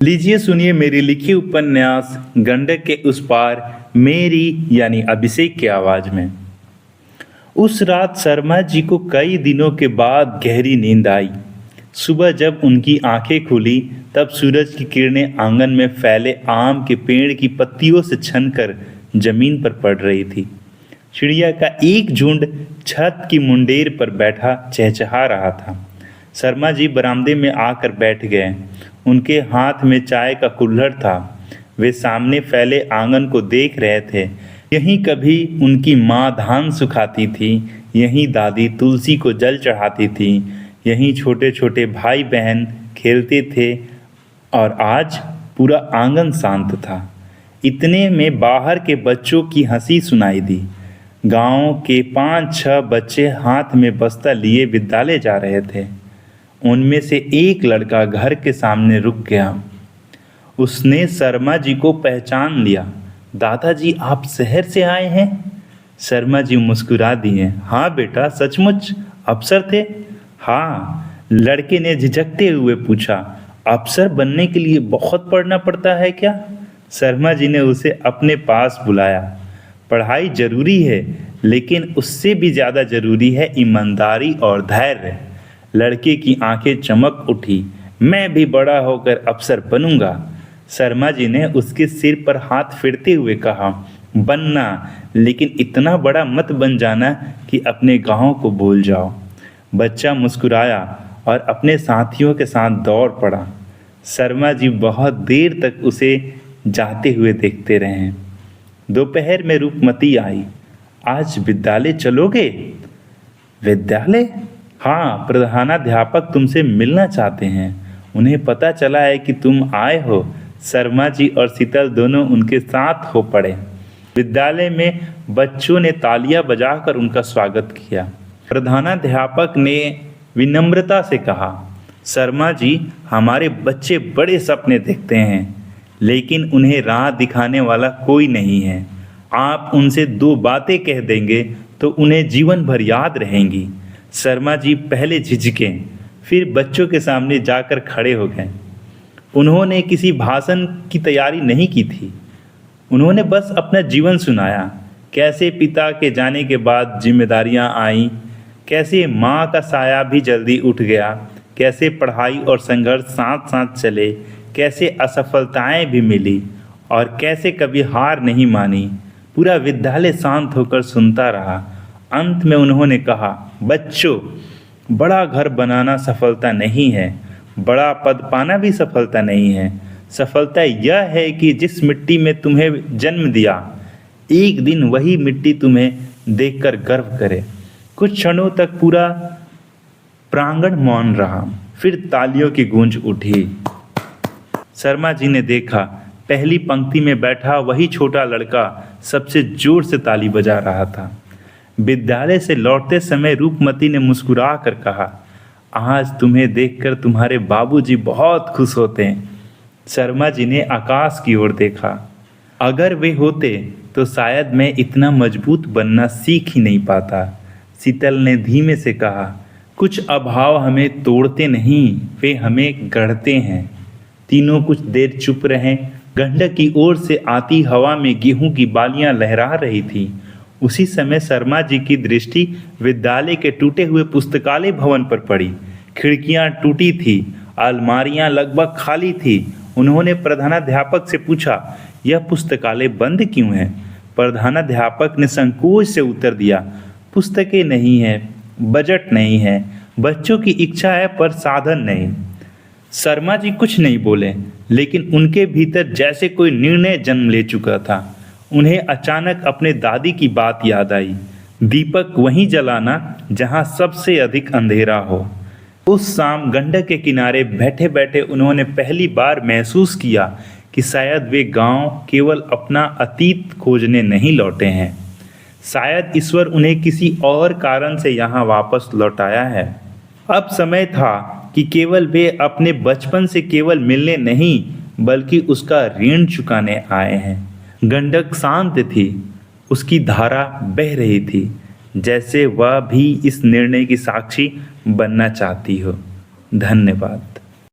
लीजिए सुनिए मेरी लिखी उपन्यास गंडक के उस पार, मेरी यानी अभिषेक की आवाज में। उस रात शर्मा जी को कई दिनों के बाद गहरी नींद आई। सुबह जब उनकी आंखें खुली तब सूरज की किरणें आंगन में फैले आम के पेड़ की पत्तियों से छनकर जमीन पर पड़ रही थी। चिड़िया का एक झुंड छत की मुंडेर पर बैठा चहचहा रहा था। शर्मा जी बरामदे में आकर बैठ गए। उनके हाथ में चाय का कुल्हड़ था। वे सामने फैले आंगन को देख रहे थे। यहीं कभी उनकी माँ धान सुखाती थी, यहीं दादी तुलसी को जल चढ़ाती थी, यहीं छोटे छोटे भाई बहन खेलते थे और आज पूरा आंगन शांत था। इतने में बाहर के बच्चों की हंसी सुनाई दी। गांव के 5-6 बच्चे हाथ में बस्ता लिए विद्यालय जा रहे थे। उनमें से एक लड़का घर के सामने रुक गया। उसने शर्मा जी को पहचान लिया। दादाजी, आप शहर से आए हैं? शर्मा जी मुस्कुरा दिए। हाँ बेटा, सचमुच अफसर थे? हाँ, लड़के ने झिझकते हुए पूछा। अफसर बनने के लिए बहुत पढ़ना पड़ता है क्या? शर्मा जी ने उसे अपने पास बुलाया। पढ़ाई जरूरी है, लेकिन उससे भी ज़्यादा जरूरी है ईमानदारी और धैर्य। लड़के की आंखें चमक उठी। मैं भी बड़ा होकर अफसर बनूंगा। शर्मा जी ने उसके सिर पर हाथ फेरते हुए कहा, बनना, लेकिन इतना बड़ा मत बन जाना कि अपने गांव को भूल जाओ। बच्चा मुस्कुराया और अपने साथियों के साथ दौड़ पड़ा। शर्मा जी बहुत देर तक उसे जाते हुए देखते रहे। दोपहर में रूपमती आई। आज विद्यालय चलोगे? विद्यालय? हाँ, प्रधानाध्यापक तुमसे मिलना चाहते हैं। उन्हें पता चला है कि तुम आए हो। शर्मा जी और शीतल दोनों उनके साथ हो पड़े। विद्यालय में बच्चों ने तालियां बजाकर उनका स्वागत किया। प्रधानाध्यापक ने विनम्रता से कहा, शर्मा जी, हमारे बच्चे बड़े सपने देखते हैं, लेकिन उन्हें राह दिखाने वाला कोई नहीं है। आप उनसे 2 बातें कह देंगे तो उन्हें जीवन भर याद रहेंगी। शर्मा जी पहले झिझके, फिर बच्चों के सामने जाकर खड़े हो गए। उन्होंने किसी भाषण की तैयारी नहीं की थी। उन्होंने बस अपना जीवन सुनाया। कैसे पिता के जाने के बाद जिम्मेदारियां आईं, कैसे माँ का साया भी जल्दी उठ गया, कैसे पढ़ाई और संघर्ष साथ साथ चले, कैसे असफलताएं भी मिली और कैसे कभी हार नहीं मानी। पूरा विद्यालय शांत होकर सुनता रहा। अंत में उन्होंने कहा, बच्चों, बड़ा घर बनाना सफलता नहीं है, बड़ा पद पाना भी सफलता नहीं है। सफलता यह है कि जिस मिट्टी में तुम्हें जन्म दिया, एक दिन वही मिट्टी तुम्हें देखकर गर्व करे। कुछ क्षणों तक पूरा प्रांगण मौन रहा, फिर तालियों की गूंज उठी। शर्मा जी ने देखा, पहली पंक्ति में बैठा वही छोटा लड़का सबसे जोर से ताली बजा रहा था। विद्यालय से लौटते समय रूपमती ने मुस्कुरा कर कहा, आज तुम्हें देखकर तुम्हारे बाबूजी बहुत खुश होते हैं। शर्मा जी ने आकाश की ओर देखा। अगर वे होते तो शायद मैं इतना मजबूत बनना सीख ही नहीं पाता। शीतल ने धीमे से कहा, कुछ अभाव हमें तोड़ते नहीं, वे हमें गढ़ते हैं। तीनों कुछ देर चुप रहे। गंडक की ओर से आती हवा में गेहूं की बालियां लहरा रही थी। उसी समय शर्मा जी की दृष्टि विद्यालय के टूटे हुए पुस्तकालय भवन पर पड़ी। खिड़कियां टूटी थी, अलमारियां लगभग खाली थी। उन्होंने प्रधानाध्यापक से पूछा, यह पुस्तकालय बंद क्यों है? प्रधानाध्यापक ने संकोच से उत्तर दिया, पुस्तकें नहीं है, बजट नहीं है, बच्चों की इच्छा है पर साधन नहीं। शर्मा जी कुछ नहीं बोले, लेकिन उनके भीतर जैसे कोई निर्णय जन्म ले चुका था। उन्हें अचानक अपने दादी की बात याद आई, दीपक वहीं जलाना जहां सबसे अधिक अंधेरा हो। उस शाम गंडक के किनारे बैठे बैठे उन्होंने पहली बार महसूस किया कि शायद वे गांव केवल अपना अतीत खोजने नहीं लौटे हैं। शायद ईश्वर उन्हें किसी और कारण से यहाँ वापस लौटाया है। अब समय था कि केवल वे अपने बचपन से केवल मिलने नहीं, बल्कि उसका ऋण चुकाने आए हैं। गंडक शांत थी, उसकी धारा बह रही थी, जैसे वह भी इस निर्णय की साक्षी बनना चाहती हो। धन्यवाद।